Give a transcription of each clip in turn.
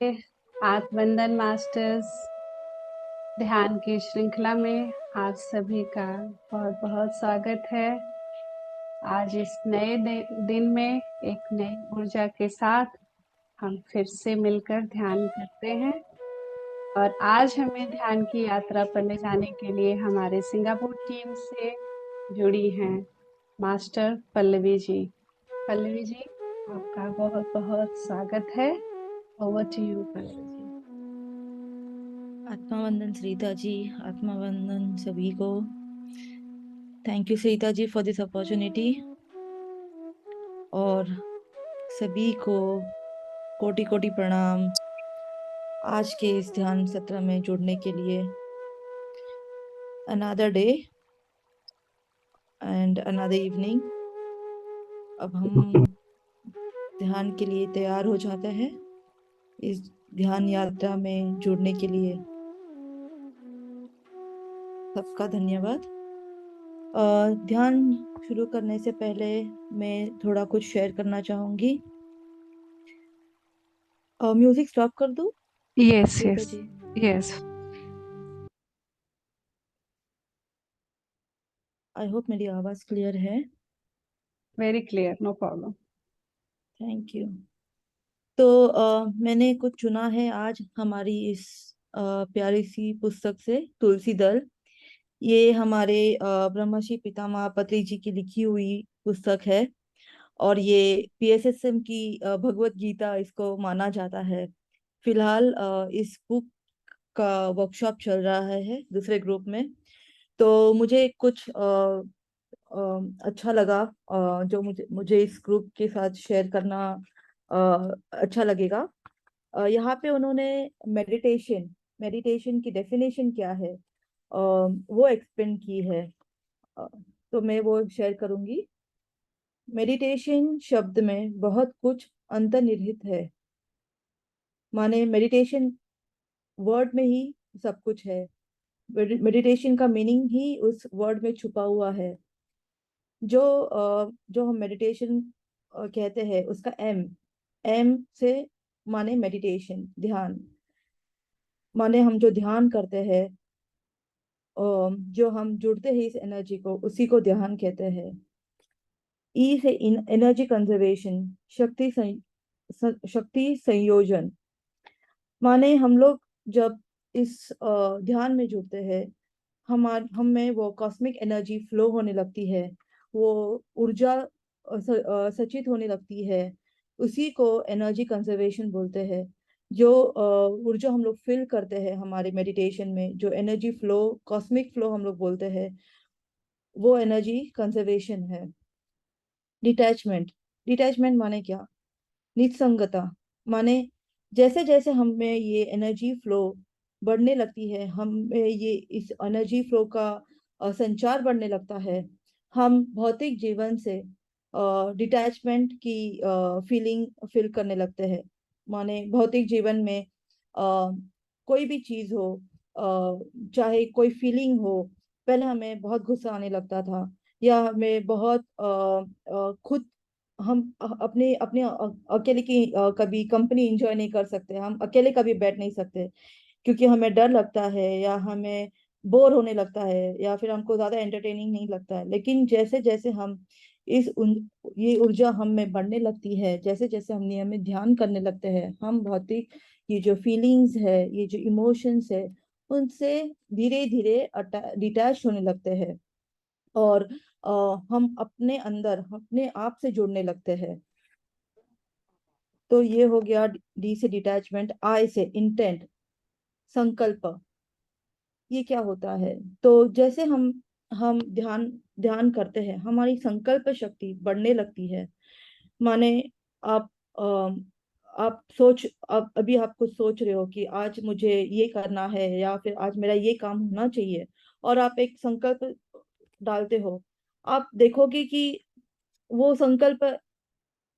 आत्मवंदन masters ध्यान की श्रृंखला में आप सभी का बहुत बहुत स्वागत है। आज इस नए दिन में एक नई ऊर्जा के साथ हम फिर से मिलकर ध्यान करते हैं और आज हमें ध्यान की यात्रा पर ले जाने के लिए हमारे सिंगापुर टीम से जुड़ी हैं मास्टर पल्लवी जी। पल्लवी जी, आपका बहुत बहुत स्वागत है। Over to you Pallavi ji. आत्मा वंदन श्रीता जी, आत्मा वंदन सभी को। Thank you Shrita ji for this opportunity और सभी को कोटि कोटि प्रणाम आज के इस ध्यान सत्र में जुड़ने के लिए। Another day and another evening. अब हम ध्यान के लिए तैयार हो जाते हैं इस ध्यान यात्रा में जुड़ने के लिए। सबका धन्यवाद। ध्यान शुरू करने से पहले मैं थोड़ा कुछ शेयर करना चाहूंगी। म्यूजिक स्टॉप कर दूं yes Shweta yes ji? Yes. I hope मेरी आवाज क्लियर है। Very clear, no problem. Thank you. तो मैंने कुछ चुना है आज हमारी इस प्यारी सी पुस्तक से, तुलसी दल। ये हमारे ब्रह्मर्षि पितामह पत्री जी की लिखी हुई पुस्तक है और ये पीएसएसएम की भगवत गीता इसको माना जाता है। फिलहाल इस बुक का वर्कशॉप चल रहा है दूसरे ग्रुप में। तो मुझे कुछ अच्छा लगा जो मुझे मुझे इस ग्रुप के साथ शेयर करना अच्छा लगेगा। यहाँ पे उन्होंने मेडिटेशन मेडिटेशन की डेफिनेशन क्या है वो एक्सप्लेन की है। अ, तो मैं वो शेयर करूंगी। मेडिटेशन शब्द में बहुत कुछ अंतर्निहित है। माने मेडिटेशन वर्ड में ही सब कुछ है। मेडिटेशन का मीनिंग ही उस वर्ड में छुपा हुआ है। जो हम मेडिटेशन कहते हैं उसका एम एम से माने मेडिटेशन ध्यान। माने हम जो ध्यान करते हैं, जो हम जुड़ते हैं इस एनर्जी को, उसी को ध्यान कहते हैं। ई से एनर्जी कंजर्वेशन, शक्ति संयोजन। माने हम लोग जब इस ध्यान में जुड़ते हैं, हम में वो कॉस्मिक एनर्जी फ्लो होने लगती है। वो ऊर्जा सचित होने लगती है। उसी को एनर्जी कंजर्वेशन बोलते हैं। जो ऊर्जा हम लोग फील करते हैं हमारे मेडिटेशन में, जो एनर्जी फ्लो, कॉस्मिक फ्लो हम लोग बोलते हैं, वो एनर्जी कंजर्वेशन है। डिटैचमेंट डिटैचमेंट माने क्या? निसंगता। माने जैसे जैसे हमें ये एनर्जी फ्लो बढ़ने लगती है, हमें ये इस एनर्जी फ्लो का संचार बढ़ने लगता है, हम भौतिक जीवन से डिटैचमेंट की फीलिंग फील करने लगते हैं। माने भौतिक जीवन में कोई भी चीज हो, चाहे कोई फीलिंग हो, पहले हमें बहुत गुस्सा आने लगता था, या हमें बहुत खुद हम अपने अपने अकेले की कभी कंपनी एंजॉय नहीं कर सकते, हम अकेले कभी बैठ नहीं सकते, क्योंकि हमें डर लगता है या हमें बोर होने लगता है या फिर हमको ज्यादा एंटरटेनिंग नहीं लगता है। लेकिन जैसे जैसे हम ये ऊर्जा हम में बढ़ने लगती है, जैसे जैसे हम नियमित ध्यान करने लगते हैं, हम भौतिक ये जो फीलिंग्स है, ये जो इमोशंस है, उनसे धीरे धीरे डिटैच होने लगते हैं और हम अपने अंदर अपने आप से जुड़ने लगते हैं। तो ये हो गया डी से डिटैचमेंट। आई से इंटेंट, संकल्प। ये क्या होता है? तो जैसे हम ध्यान ध्यान करते हैं, हमारी संकल्प शक्ति बढ़ने लगती है। माने आप आप सोच, आप अभी आप कुछ सोच रहे हो कि आज मुझे ये करना है या फिर आज मेरा ये काम होना चाहिए, और आप एक संकल्प डालते हो। आप देखोगे कि वो संकल्प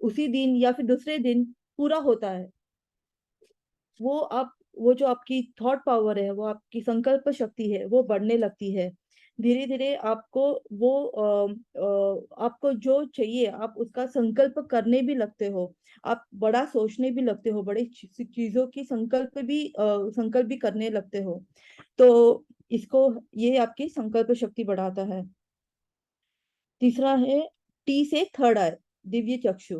उसी दिन या फिर दूसरे दिन पूरा होता है। वो जो आपकी थॉट पावर है, वो आपकी संकल्प शक्ति है, वो बढ़ने लगती है। धीरे धीरे आपको वो आपको जो चाहिए आप उसका संकल्प करने भी लगते हो। आप बड़ा सोचने भी लगते हो, बड़े चीजों की संकल्प भी करने लगते हो। तो इसको ये आपकी संकल्प शक्ति बढ़ाता है। तीसरा है टी से थर्ड आई, दिव्य चक्षु।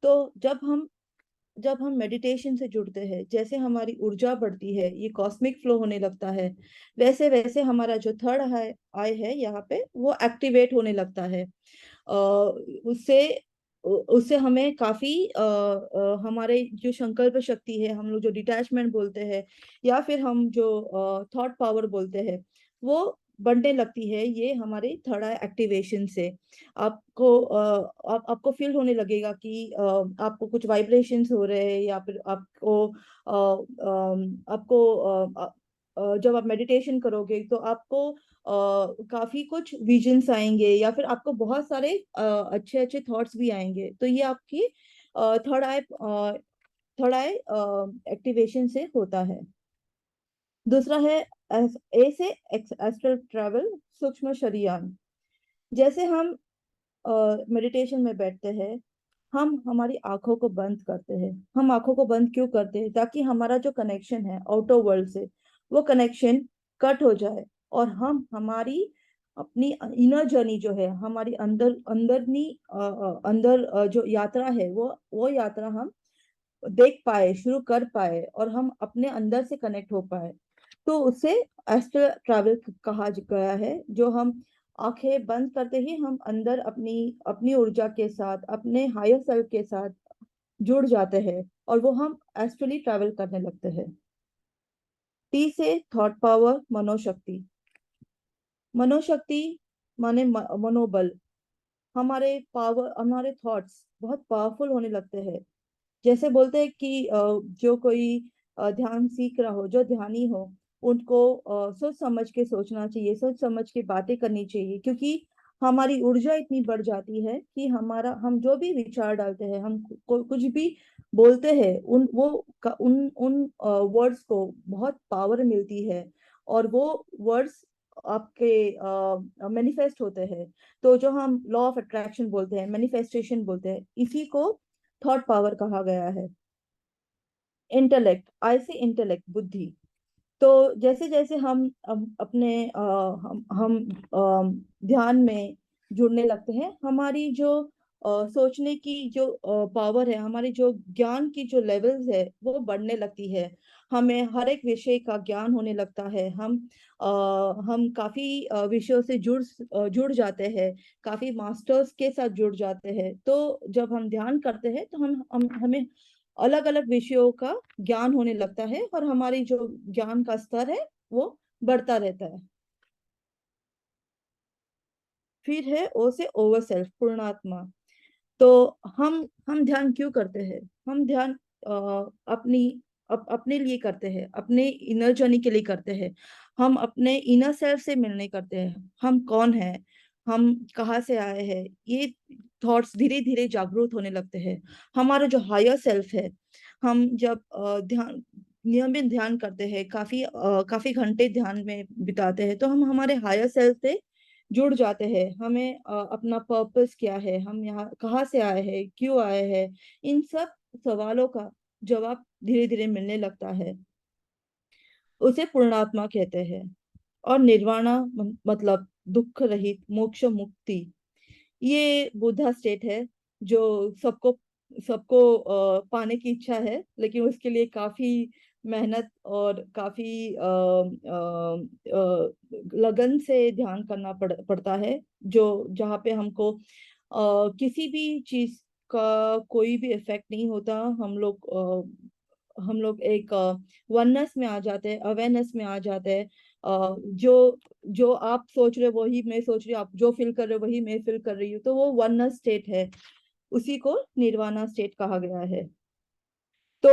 तो जब हम मेडिटेशन से जुड़ते हैं, जैसे हमारी ऊर्जा बढ़ती है, ये कॉस्मिक फ्लो होने लगता है, वैसे वैसे हमारा जो थर्ड आई आई है यहाँ पे वो एक्टिवेट होने लगता है। उससे उससे हमें काफी हमारे जो संकल्प शक्ति है, हम लोग जो डिटैचमेंट बोलते हैं या फिर हम जो थॉट पावर बोलते हैं, वो बढ़ने लगती है, ये हमारे थर्ड आई एक्टिवेशन से। आपको फील होने लगेगा कि आपको कुछ वाइब्रेशंस हो रहे हैं, या फिर जब आप मेडिटेशन करोगे तो आपको काफी कुछ विजन्स आएंगे, या फिर आपको बहुत सारे अच्छे अच्छे थॉट्स भी आएंगे। तो ये आपकी थर्ड आई एक्टिवेशन से होता है। दूसरा है ए से एस्ट्रल ट्रैवल, सूक्ष्म शरीयान। जैसे हम मेडिटेशन में बैठते हैं, हम हमारी आंखों को बंद करते हैं। हम आंखों को बंद क्यों करते हैं? ताकि हमारा जो कनेक्शन है आउटर वर्ल्ड से, वो कनेक्शन कट हो जाए, और हम हमारी अपनी इनर जर्नी जो है, हमारी अंदर जो यात्रा है, वो यात्रा हम देख पाए, शुरू कर पाए, और हम अपने अंदर से कनेक्ट हो पाए। तो उसे एस्ट्रल ट्रैवल कहा गया है। जो हम आंखें बंद करते ही हम अंदर अपनी अपनी ऊर्जा के साथ, अपने हायर सेल्फ के साथ जुड़ जाते हैं, और वो हम एस्ट्रली ट्रैवल करने लगते हैं। टी से थॉट पावर, मनोशक्ति। मनोशक्ति माने मनोबल। हमारे थॉट्स बहुत पावरफुल होने लगते हैं। जैसे बोलते हैं कि जो कोई ध्यान सीख रहा हो, जो ध्यानी हो, उनको सोच समझ के सोचना चाहिए, सोच समझ के बातें करनी चाहिए, क्योंकि हमारी ऊर्जा इतनी बढ़ जाती है कि हम जो भी विचार डालते हैं, हम कुछ भी बोलते हैं, उन उन वर्ड्स को बहुत पावर मिलती है, और वो वर्ड्स आपके मैनिफेस्ट होते हैं। तो जो हम लॉ ऑफ अट्रैक्शन बोलते हैं, मैनिफेस्टेशन बोलते हैं, इसी को थॉट पावर कहा गया है। इंटेलेक्ट, आई से इंटेलेक्ट, बुद्धि। तो जैसे जैसे हम ध्यान में जुड़ने लगते हैं, हमारी जो सोचने की जो पावर है, हमारी जो ज्ञान की जो लेवल्स है, वो बढ़ने लगती है। हमें हर एक विषय का ज्ञान होने लगता है। हम काफी विषयों से जुड़ जाते हैं, काफी मास्टर्स के साथ जुड़ जाते हैं। तो जब हम ध्यान करते हैं तो हमें अलग अलग विषयों का ज्ञान होने लगता है, और हमारी जो ज्ञान का स्तर है वो बढ़ता रहता है। फिर है ओ से ओवर सेल्फ, पूर्णात्मा। तो हम ध्यान क्यों करते हैं? हम ध्यान अपने लिए करते हैं, अपने इनर जर्नी के लिए करते हैं। हम अपने इनर सेल्फ से मिलने करते हैं। हम कौन है, हम कहाँ से आए हैं, ये थॉट्स धीरे धीरे जागरूक होने लगते हैं। हमारा जो हायर सेल्फ है, हम जब नियमित ध्यान करते हैं, काफी घंटे ध्यान में बिताते हैं, तो हम हमारे हायर सेल्फ से जुड़ जाते हैं। हमें अपना पर्पस क्या है, हम यहाँ कहाँ से आए हैं, क्यों आए हैं, इन सब सवालों का जवाब धीरे धीरे मिलने लगता है। उसे पूर्णात्मा कहते हैं। और निर्वाणा मतलब दुख रहित, मोक्ष, मुक्ति। ये बुद्धा स्टेट है, जो सबको सबको पाने की इच्छा है, लेकिन उसके लिए काफी मेहनत और काफी लगन से ध्यान करना पड़ता है। जहाँ पे हमको किसी भी चीज का कोई भी इफेक्ट नहीं होता। हम लोग एक वननेस में आ जाते हैं, अवेयरनेस में आ जाते हैं। जो जो आप सोच रहे हो वही मैं सोच रही हूँ, आप जो फील कर रहे हो वही मैं फील कर रही हूँ, तो वो वननेस स्टेट है। उसी को निर्वाणा स्टेट कहा गया है। तो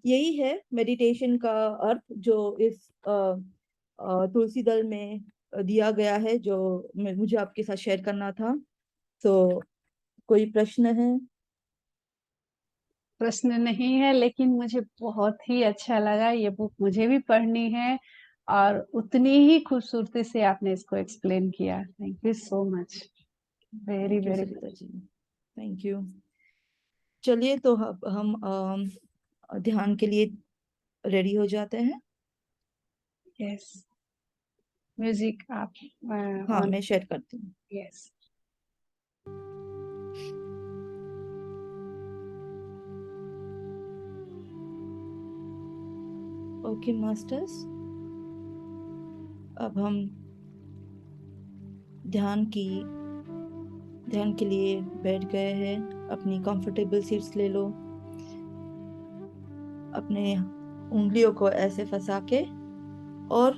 यही है मेडिटेशन का अर्थ, जो इस तुलसी दल में दिया गया है, जो मुझे आपके साथ शेयर करना था। तो कोई प्रश्न है? प्रश्न नहीं है, लेकिन मुझे बहुत ही अच्छा लगा, ये बुक मुझे भी पढ़नी है। और उतनी ही खूबसूरती से आपने इसको एक्सप्लेन किया। Thank you so much, very thank you very Sarita ji, thank you. चलिए तो अब हम ध्यान के लिए रेडी हो जाते हैं। यस। म्यूजिक आप हाँ, ऑन। मैं शेयर करती हूँ। यस। ओके मास्टर्स, अब हम ध्यान के लिए बैठ गए हैं। अपनी कंफर्टेबल सीट्स ले लो। अपने उंगलियों को ऐसे फंसा के और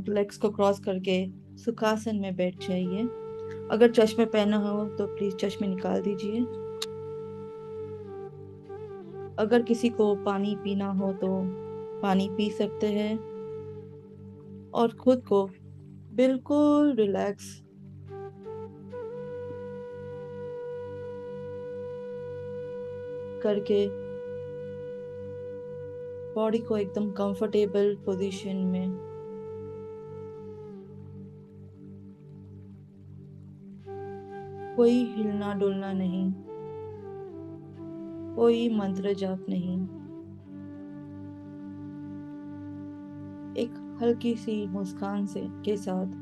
लेग्स को क्रॉस करके सुखासन में बैठ जाइए। अगर चश्मे पहना हो तो प्लीज चश्मे निकाल दीजिए। अगर किसी को पानी पीना हो तो पानी पी सकते हैं और खुद को बिल्कुल रिलैक्स करके बॉडी को एकदम कंफर्टेबल पोजीशन में कोई हिलना डुलना नहीं, कोई मंत्र जाप नहीं। एक हल्की सी मुस्कान से के साथ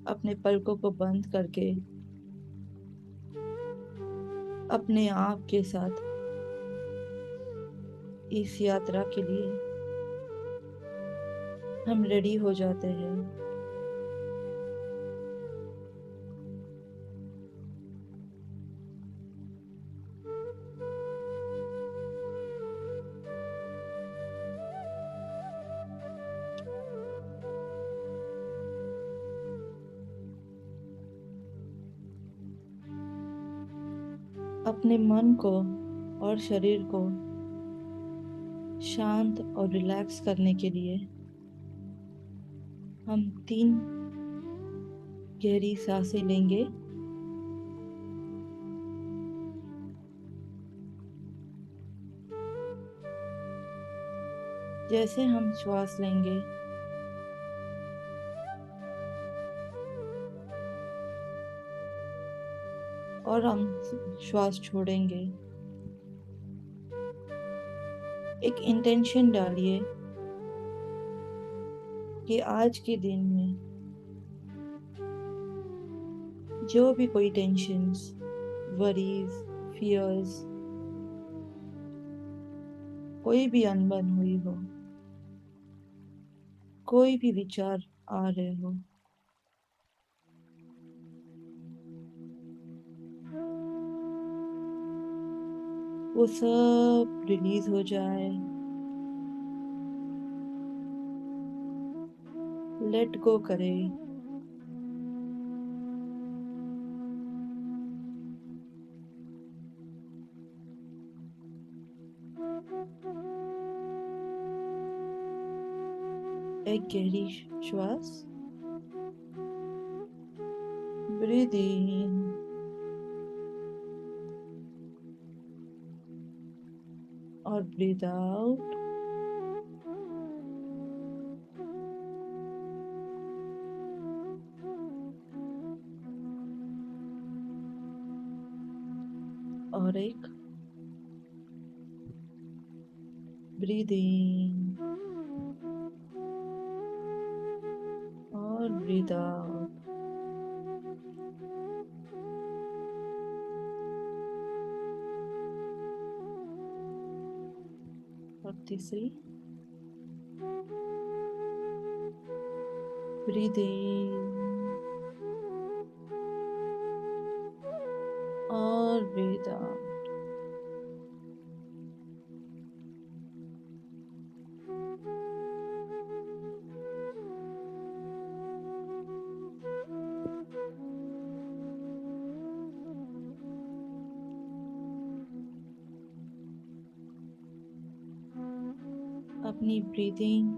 अपने पलकों को बंद करके अपने आप के साथ इस यात्रा के लिए हम रेडी हो जाते हैं। अपने मन को और शरीर को शांत और रिलैक्स करने के लिए हम 3 गहरी सांसें लेंगे। जैसे हम श्वास लेंगे और हम श्वास छोड़ेंगे, एक इंटेंशन डालिए कि आज के दिन में जो भी कोई टेंशन्स, वरीज, फियर्स, कोई भी अनबन हुई हो, कोई भी विचार आ रहे हो, वो सब रिलीज हो जाए। लेट गो करें। एक गहरी श्वास, ब्रीद इन और ब्रीद आउट। और एक ब्रीद इन और ब्रीद आउट। और तीसरी ब्रीद इन और ब्रीद आउट। अपनी ब्रीदिंग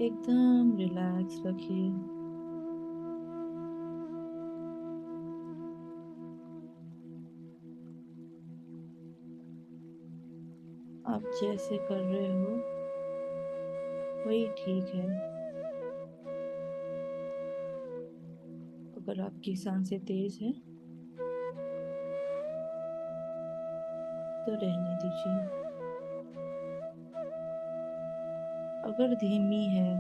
एकदम रिलैक्स रखिए। आप जैसे कर रहे हो वही ठीक है। अगर आपकी सांसें तेज है तो रहने दीजिए, अगर धीमी है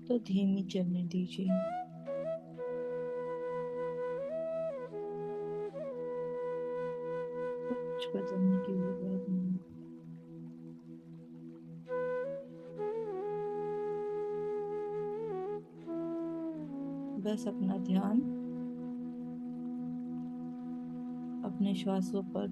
तो धीमी चलने दीजिए। कुछ बदलने की जरूरत नहीं। बस अपना ध्यान अपने श्वासों पर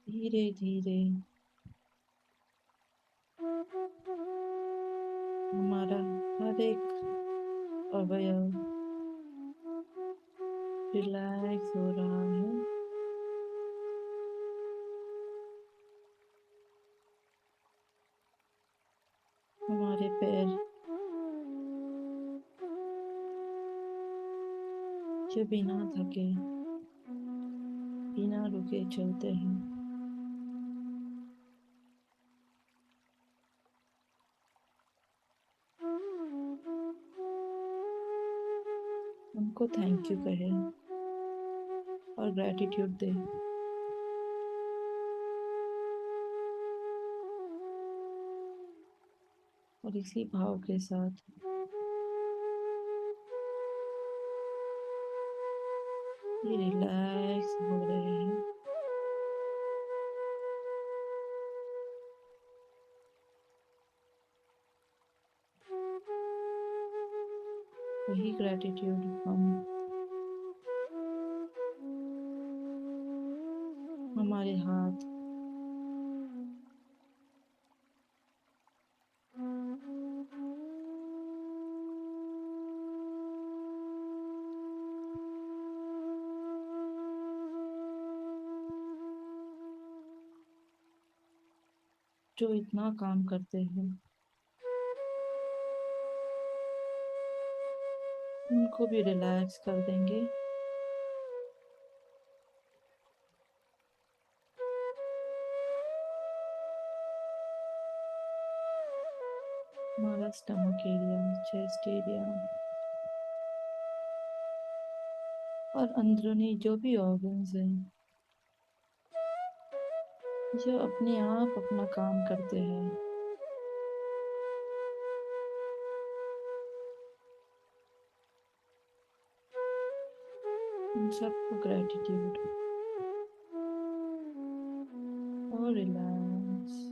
धीरे धीरे हमारा हर एक अवयव रिलैक्स हो रहा है। हमारे पैर जो बिना थके बिना रुके चलते हैं, उनको थैंक यू कहें और ग्रैटिट्यूड दे। और इसी भाव के साथ ये रिलैक्स हो रहे हैं। वही ग्रैटिट्यूड हम हमारे हाथ जो इतना काम करते हैं उनको भी रिलैक्स कर देंगे। हमारा स्टमक एरिया, चेस्ट एरिया और अंदरूनी जो भी ऑर्गन्स हैं जो अपने आप अपना काम करते हैं, उन सबको ग्रैटिट्यूड और रिलैक्स।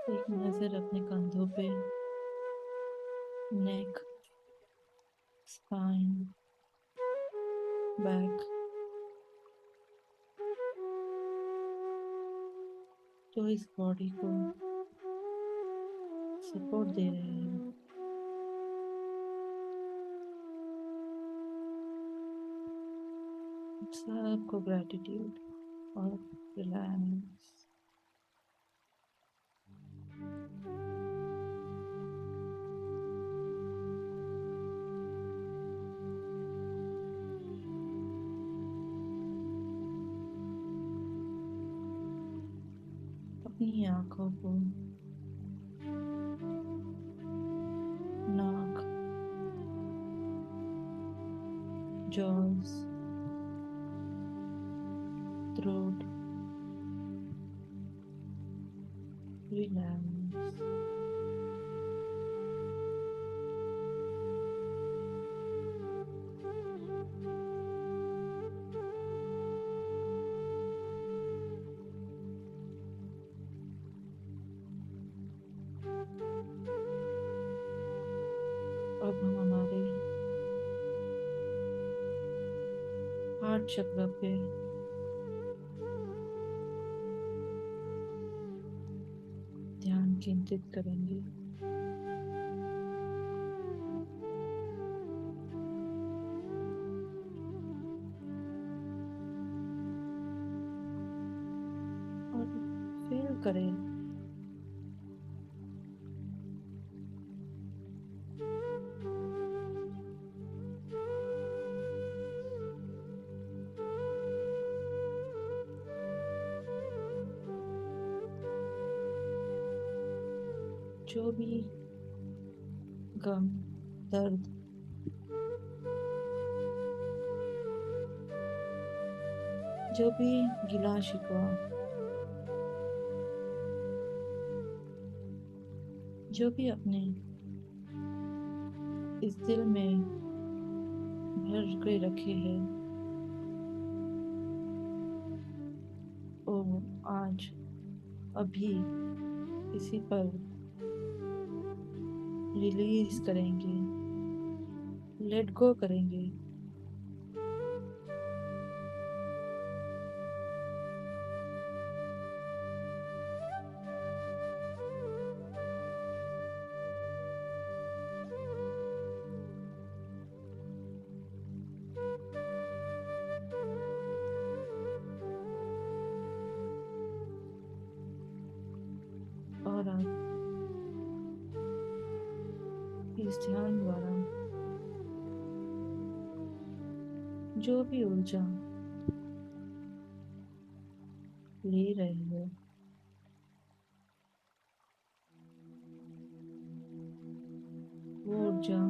एक नजर अपने कंधों पे, नेक, स्पाइन, बैक, जो इस बॉडी को सपोर्ट दे रहे हैं। सबको ग्रैटिट्यूड और रिलैक्स। अपनी आंखों को jaws, throat, relax. अब हम हमारे हार्ट चक्र पे ध्यान केंद्रित करेंगे। और फील करें जो भी गम, दर्द, जो भी गिला शिकवा, जो भी अपने इस दिल में भर के रखे हैं, वो आज अभी इसी पर रिलीज करेंगे, लेट गो करेंगे। और आप इस ध्यान द्वारा जो भी ऊर्जा ले रहे हो, वो ऊर्जा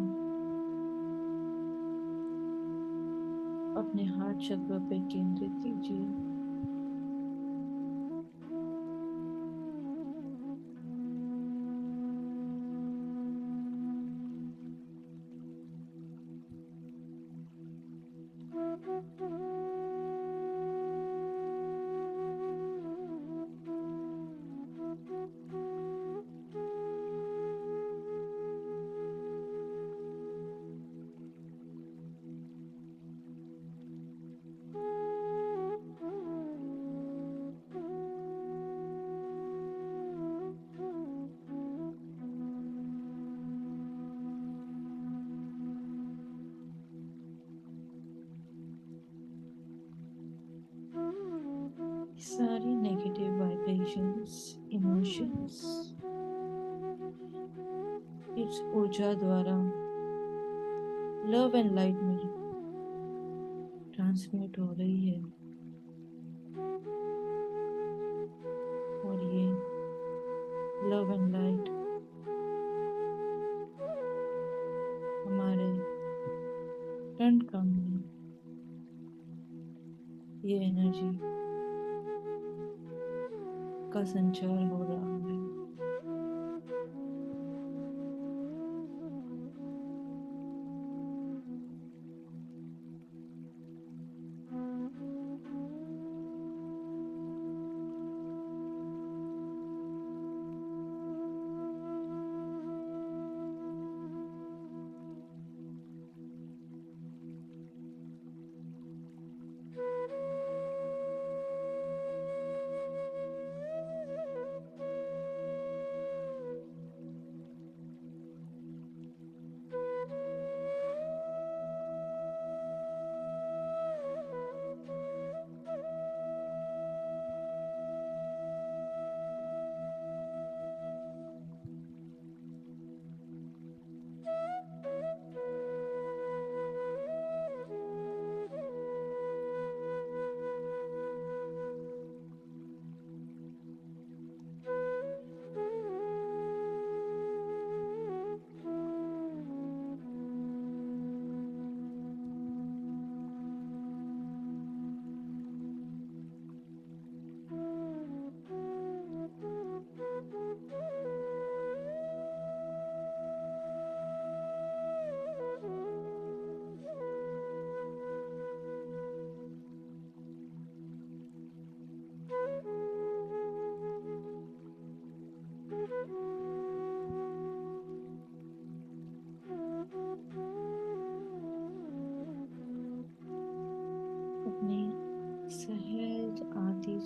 अपने हार्ट चक्र पे केंद्रित कीजिए। सारी नेगेटिव वाइब्रेशंस, इमोशंस इस ऊर्जा द्वारा लव एंड लाइट में ट्रांसमिट हो रही है। और ये लव एंड लाइट हमारे फ्रंट कम में ये एनर्जी का संचार हो रहा है।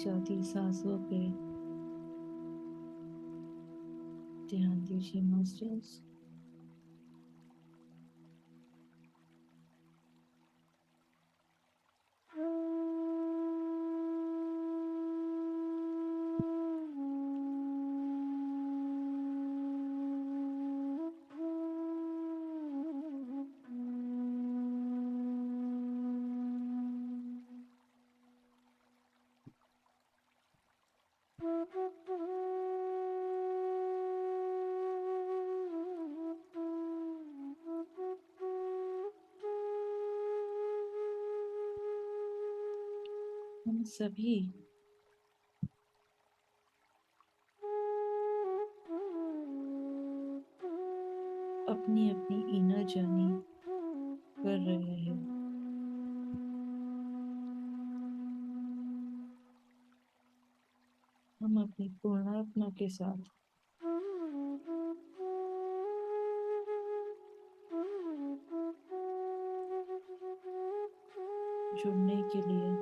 जाती सांसों पे ध्यान दीजिए मास्टर्स। हम सभी अपनी अपनी इनर जर्नी कर रहे हैं। हम अपनी पूर्णात्मा के साथ जुड़ने के लिए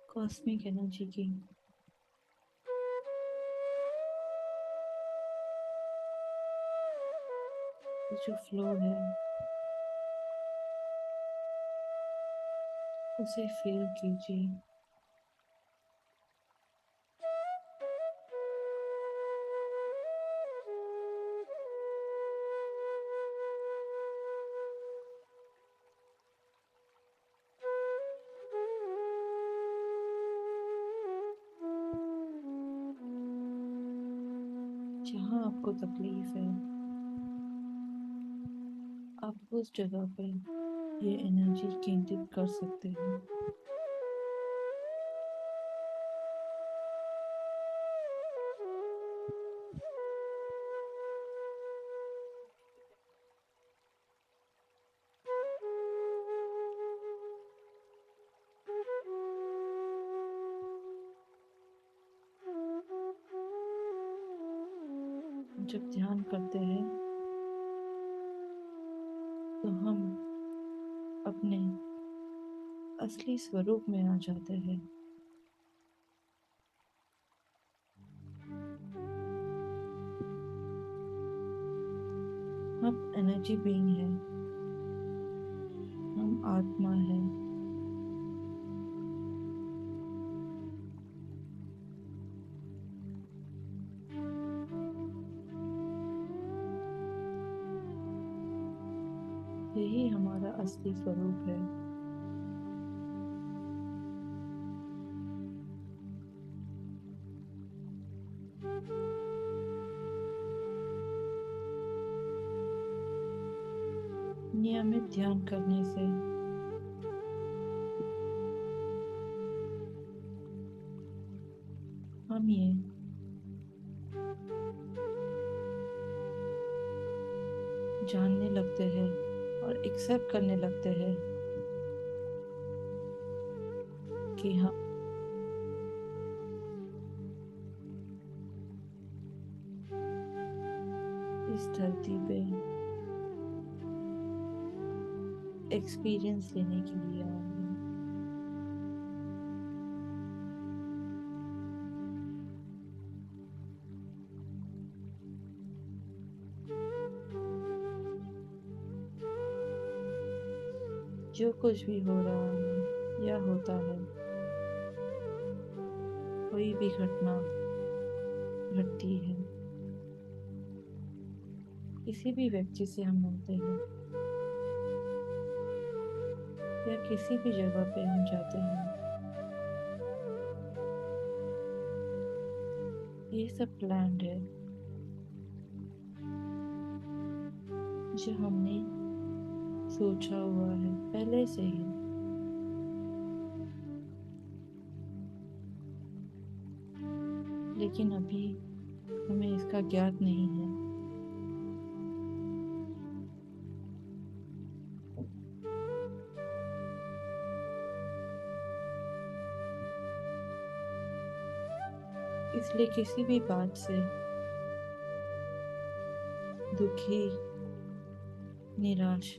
कॉस्मिक एनर्जी की जो फ्लो है उसे फील कीजिए। जहाँ आपको तकलीफ है आप उस जगह पर ये एनर्जी केंद्रित कर सकते हैं। जब ध्यान करते हैं तो हम अपने असली स्वरूप में आ जाते हैं। हम एनर्जी बीइंग है, हम आत्मा है। यही हमारा असली स्वरूप है। नियमित ध्यान करने से हम ये जानने लगते हैं और एक्सेप्ट करने लगते हैं कि हम इस धरती पे एक्सपीरियंस लेने के लिए आए हैं। जो कुछ भी हो रहा है या होता है, कोई भी घटना घटती है किसी भी व्यक्ति से हम मिलते हैं या किसी भी जगह पे हम जाते हैं, ये सब प्लान्ड है, जो हमने सोचा हुआ है पहले से ही। लेकिन अभी हमें इसका ज्ञात नहीं है। इसलिए किसी भी बात से दुखी, निराश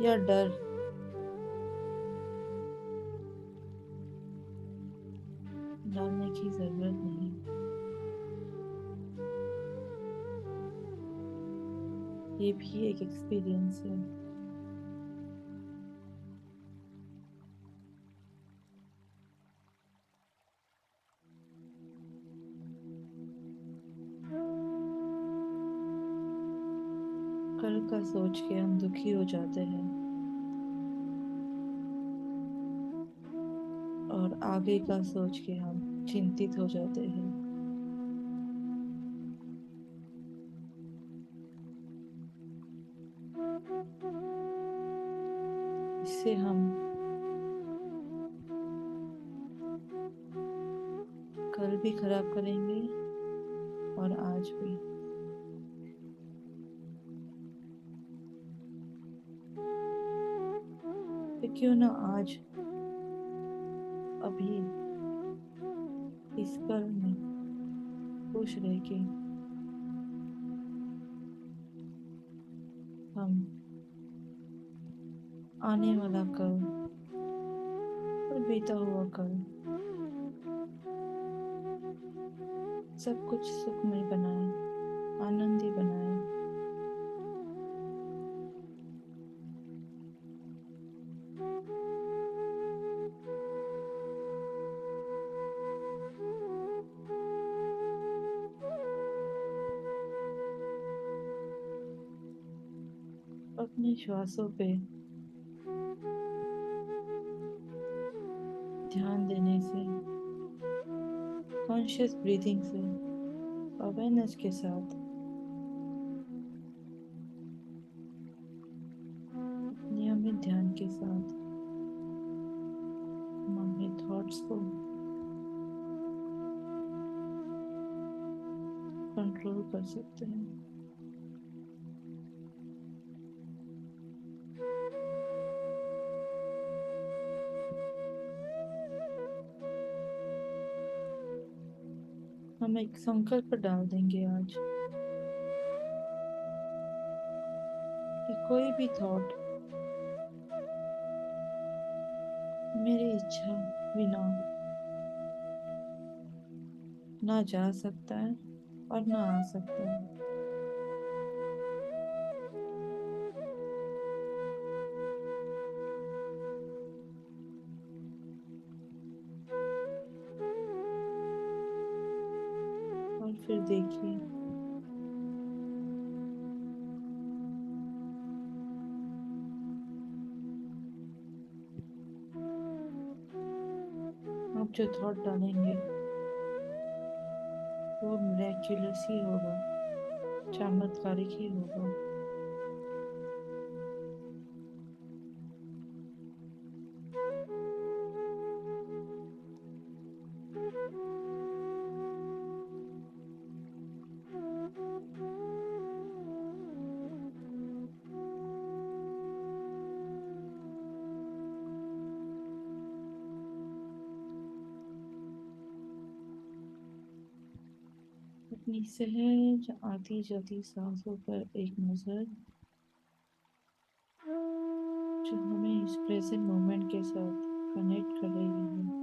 या डर डालने की जरूरत नहीं। ये भी एक एक्सपीरियंस है। कल का सोच के हम दुखी हो जाते हैं और आगे का सोच के हम चिंतित हो जाते हैं। इससे हम कल भी खराब करेंगे और आज भी। तो क्यों ना आज अभी इस पल में खुश रह के हम आने वाला कल और बीता हुआ कल सब कुछ सुखमय बनाए, आनंदी बनाए। अपने श्वासों पे ध्यान देने से, कॉन्शियस ब्रीथिंग से, अवेयरनेस के साथ नियमित ध्यान के साथ हम अपने थॉट्स को कंट्रोल कर सकते हैं। हम एक संकल्प डाल देंगे आज कि कोई भी थॉट मेरी इच्छा बिना ना जा सकता है और ना आ सकता है। और फिर देखिए आप जो थॉट डालेंगे वो मिरेक्युलस ही होगा, चमत्कारिक ही होगा। अपनी सहज आती जाती सांसों पर एक नजर, जो हमें इस प्रेजेंट मोमेंट के साथ कनेक्ट कर रही है।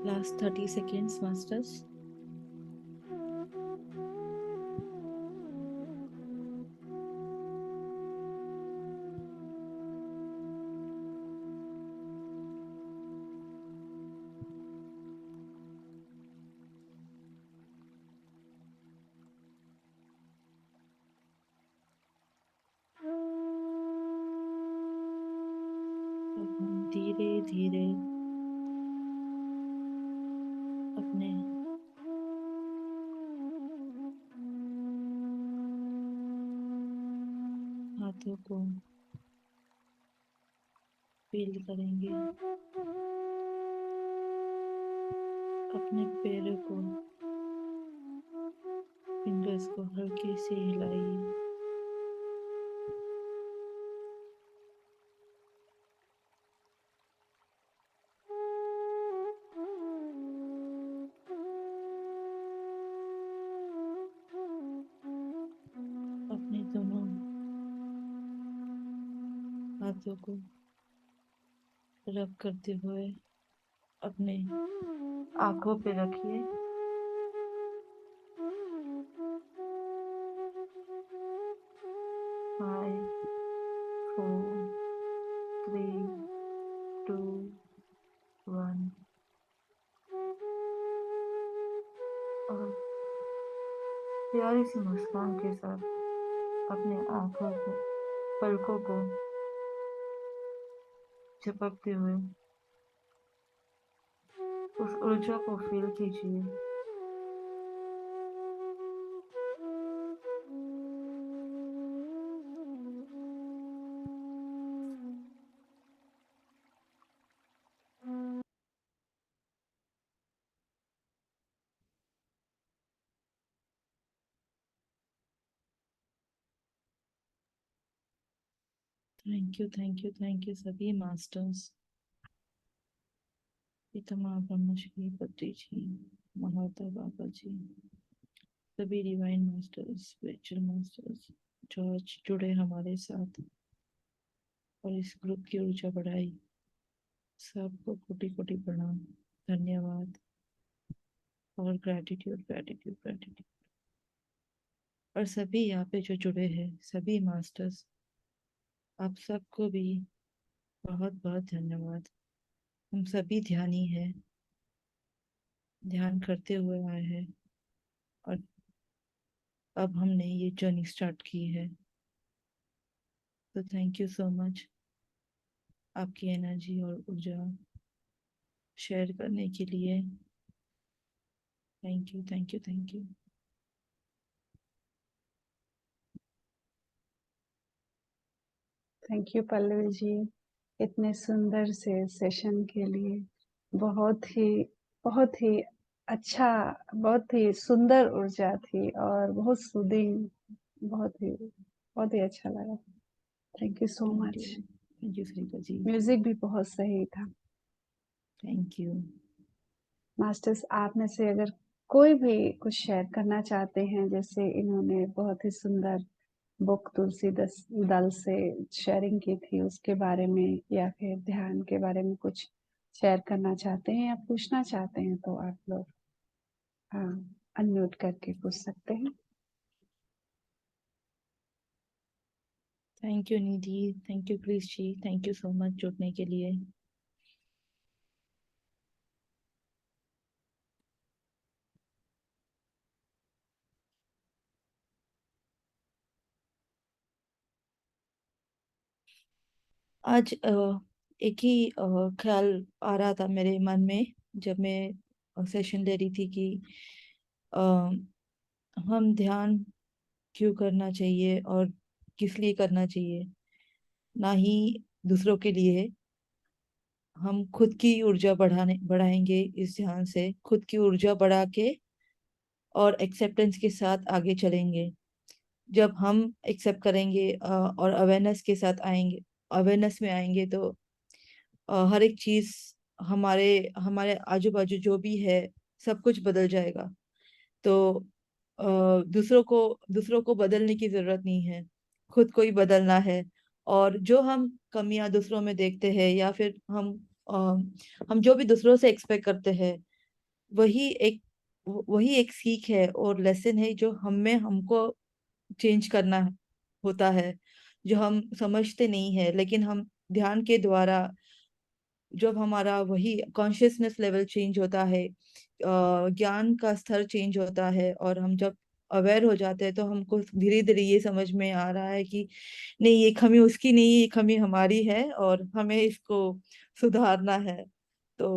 Last 30 seconds, masters. धीरे धीरे अपने हाथों को फील करेंगे, अपने पैरों को, फिंगर्स को हल्के से हिलाइए। अपने दोनों हाथों को रब करते हुए अपने आंखों पे रखिए। 5, 4, 3, 2, 1 और प्यारी सी मुस्कान के साथ अपने आंखों को, पलकों को झपकते हुए उस ऊर्जा को फील कीजिए। Thank you, thank you, thank you सभी मास्टर्स, पितामह ब्रह्म श्री पत्री जी, महावता बाबा जी, सभी डिवाइन मास्टर्स, स्पिरिचुअल मास्टर्स जो आज जुड़े हमारे साथ और इस ग्रुप की ऊर्जा बढ़ाई। सबको कोटि कोटि प्रणाम, धन्यवाद और ग्रैटिट्यूड, ग्रैटिट्यूड, ग्रैटिट्यूड। और सभी यहाँ पे जो जुड़े हैं, सभी मास्टर्स, आप सबको भी बहुत बहुत धन्यवाद। हम सभी ध्यानी हैं, ध्यान करते हुए आए हैं और अब हमने ये जर्नी स्टार्ट की है। तो थैंक यू सो मच आपकी एनर्जी और ऊर्जा शेयर करने के लिए। Thank you, thank you, thank you. Thank you Pallavi ji, इतने सुंदर से सेशन के लिए। बहुत ही बहुत ही अच्छा, बहुत ही सुंदर ऊर्जा थी और बहुत सूदिंग, बहुत ही अच्छा लगा। Thank you so much. Thank you Sarita ji. Music भी बहुत सही था। Thank you. मास्टर्स, आप में से अगर कोई भी कुछ शेयर करना चाहते हैं, जैसे इन्होंने बहुत ही सुंदर बुक तुलसी दल से शेयरिंग की थी, उसके बारे में या फिर ध्यान के बारे में कुछ शेयर करना चाहते हैं या पूछना चाहते हैं, तो आप लोग अनम्यूट करके पूछ सकते हैं। Thank you Nidhi, thank you Chris ji, thank you so much जुड़ने के लिए। आज एक ही ख्याल आ रहा था मेरे मन में जब मैं सेशन दे रही थी कि अ, हम ध्यान क्यों करना चाहिए और किस लिए करना चाहिए, ना ही दूसरों के लिए। हम खुद की ऊर्जा बढ़ाएंगे इस ध्यान से, खुद की ऊर्जा बढ़ा के और एक्सेप्टेंस के साथ आगे चलेंगे। जब हम एक्सेप्ट करेंगे और अवेयरनेस के साथ आएंगे, अवेयरनेस में आएंगे, तो हर एक चीज, हमारे हमारे आजू बाजू जो भी है, सब कुछ बदल जाएगा। तो दूसरों को बदलने की जरूरत नहीं है, खुद को ही बदलना है। और जो हम कमियां दूसरों में देखते हैं या फिर हम जो भी दूसरों से एक्सपेक्ट करते हैं, वही एक सीख है और लेसन है जो हमको चेंज करना होता है, जो हम समझते नहीं है, लेकिन हम ध्यान के द्वारा जब हमारा वही कॉन्शियसनेस लेवल चेंज होता है, ज्ञान का स्तर चेंज होता है, और हम जब अवेयर हो जाते हैं तो हमको धीरे धीरे ये समझ में आ रहा है कि नहीं, ये कमी उसकी नहीं, ये कमी हमारी है और हमें इसको सुधारना है। तो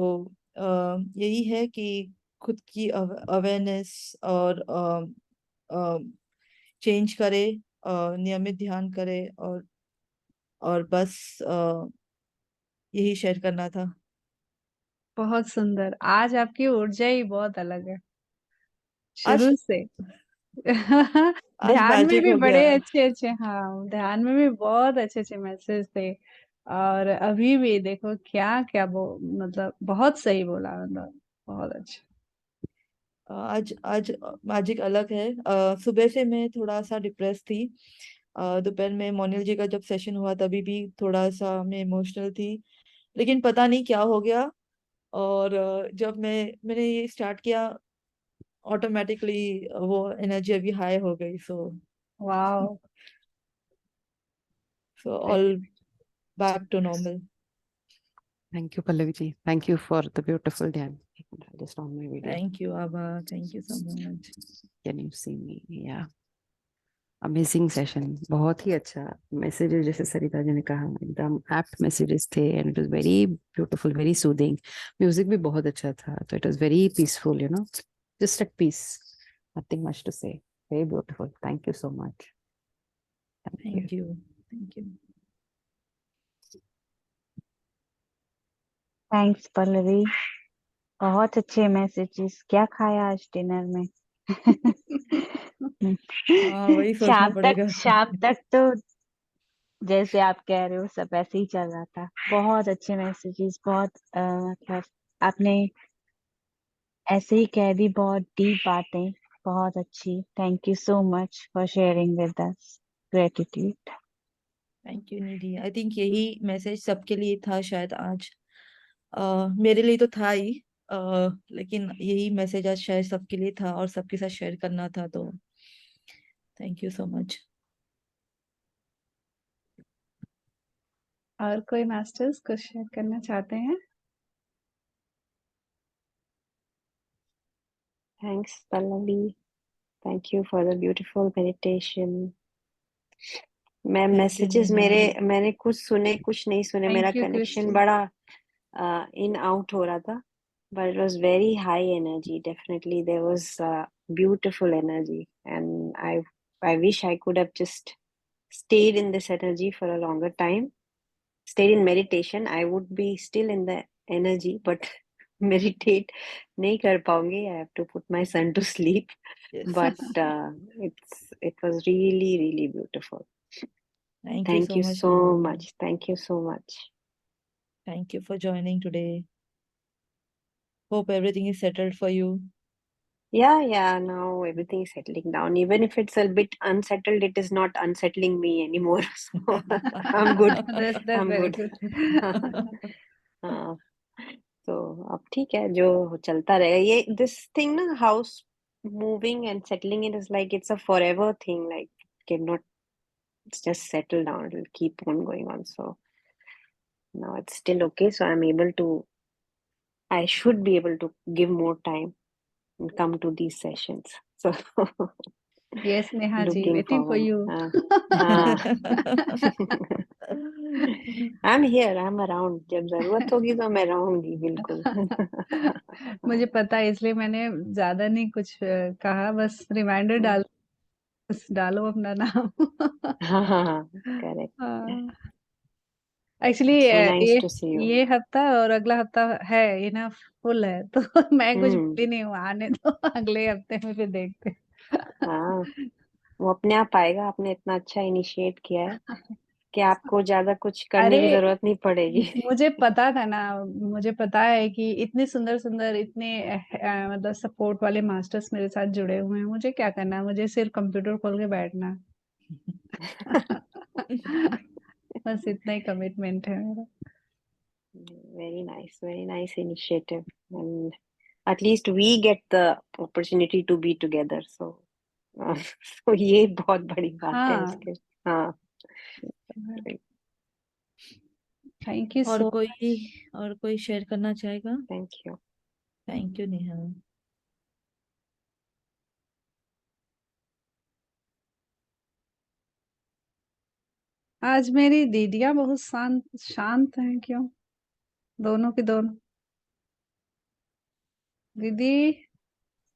यही है कि खुद की अवेयरनेस और चेंज करे, नियमित ध्यान करे, और बस यही शेयर करना था। बहुत सुंदर। आज आपकी ऊर्जा ही बहुत अलग है आज शुरू से। आज ध्यान में मैजिक भी हो गया। बड़े अच्छे-अच्छे, हाँ, ध्यान में भी बहुत अच्छे-अच्छे मैसेज थे। और अभी भी देखो क्या-क्या मतलब बहुत सही बोला, मतलब बहुत अच्छा। आज आज मैजिक अलग है। सुबह से मैं थोड़ा सा डिप्रेस थी। दोपहर में मोनिल जी का जब सेशन हुआ तभी भी थोड़ा सा मैं इमोशनल थी, लेकिन पता नहीं क्या हो गया। और जब मैंने ये स्टार्ट किया, ऑटोमेटिकली वो एनर्जी अभी हाई हो गई। वाओ! सो ऑल सही। Back to normal. Thank you, Pallavi ji. Thank you for the beautiful Dhyan. I'll just on my video. Thank you Abha, thank you so much. Can you see me? Yeah. Amazing session. बहुत ही अच्छा messages, जैसे सरिता जी ने कहा, एकदम apt messages थे, and it was very beautiful, very soothing. Music भी बहुत अच्छा था, तो it was very peaceful, just at peace, nothing much to say, very beautiful. Thank you so much. Thank you. Thank you, thank you. Thanks Pallavi, बहुत अच्छे messages. क्या खाया आज डिनर में? हाँ, वही सोचना पड़ेगा। शाम तक तो जैसे आप कह रहे हो सब ऐसे ही चल रहा था। बहुत अच्छे मैसेजेस, बहुत मतलब आपने ऐसे ही कह दी, बहुत डीप बातें, बहुत अच्छी। Thank you so much for sharing with us. Gratitude. Thank you Nidhi. I think यही मैसेज सबके लिए था शायद आज। मेरे लिए तो था ही, लेकिन यही मैसेज आज शायद सबके लिए था और सबके साथ शेयर करना था, तो थैंक यू सो मच। और कोई मास्टर्स कुछ शेयर करना चाहते हैं? Thanks, Pallavi. Thank you for the beautiful meditation. मैं थैंक यू मैसेजेस मैंने कुछ सुने, कुछ नहीं सुने। मेरा थैंक यू कनेक्शन क्रिस्टी। बड़ा इन आउट हो रहा था, but it was very high energy. Definitely, there was beautiful energy, and I wish I could have just stayed in this energy for a longer time. Stayed in meditation. I would be still in the energy, but meditate नहीं कर पाऊंगी. I have to put my son to sleep. But it was really, really beautiful. Thank you Thank so you much. so much. Thank you so much. Thank you for joining today. Hope everything is settled for you. Yeah, now everything is settling down. Even if it's a bit unsettled, it is not unsettling me anymore. So I'm good. That's I'm very good. good. हाँ, तो अब ठीक है, जो चलता रहेगा। ये this thing ना, house moving and settling it is like it's a forever thing. Like cannot just settle down. It'll keep on going on. So now it's still okay. So I should be able to give more time and come to these sessions. So Yes, Neha ji, looking waiting for forward. you. I'm here, I'm around. जब जरूरत होगी तो मैं रहूंगी बिल्कुल। मुझे पता है, इसलिए मैंने ज्यादा नहीं कुछ कहा, बस रिमाइंडर बस डालो अपना नाम। हाँ, correct. एक्चुअली So nice ये to see you. ये हफ्ता और अगला हफ्ता है इनफ फुल है, तो मैं कुछ बोली नहीं हूँ, आने तो अगले हफ्ते में फिर देखते हैं। हाँ, वो अपने आप आएगा। आपने इतना अच्छा इनिशिएट किया है कि आपको ज्यादा कुछ करने की अरे जरूरत नहीं पड़ेगी। मुझे पता था ना, मुझे पता है कि इतने सुंदर सुंदर, इतने मतलब सपोर्ट वाले मास्टर्स मेरे साथ जुड़े हुए हैं। मुझे क्या करना है, मुझे सिर्फ कंप्यूटर खोल के बैठना है। बस इतना ही कमिटमेंट है मेरा। Very nice initiative. And at least we get the opportunity to be together. So so ये बहुत बड़ी बात है हाँ उसके. हाँ. थैंक यू और सो कोई शेयर करना चाहेगा? Thank you. Thank you Neha. आज मेरी दीदियां बहुत शांत शांत हैं क्यों दोनों की दोनों. दीदी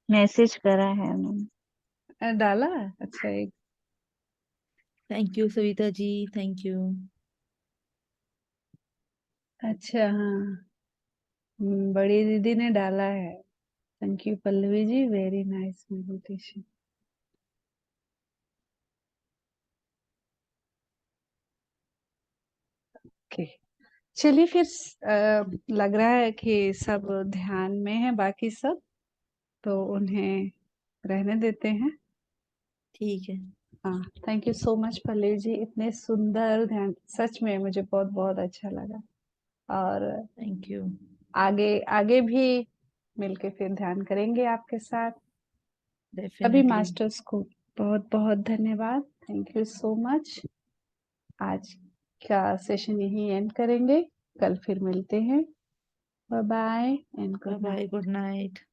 मैसेज करा है उन्होंने. डाला है? अच्छा एक thank you Savita ji, thank you. अच्छा हाँ बड़ी दीदी ने डाला है. Thank you Pallavi ji, very nice meditation. Okay चलिए फिर लग रहा है कि सब ध्यान में है बाकी सब, तो उन्हें रहने देते हैं. ठीक है. हाँ thank you so much Pallavi ji, इतने सुंदर ध्यान, सच में मुझे बहुत बहुत अच्छा लगा. और थैंक यू. आगे आगे भी मिलके फिर ध्यान करेंगे आपके साथ. सभी डेफिनेटली. मास्टर्स को बहुत बहुत धन्यवाद. Thank you so much. आज का सेशन यहीं एंड करेंगे, कल फिर मिलते हैं. Bye bye and bye goodbye, night. Good night.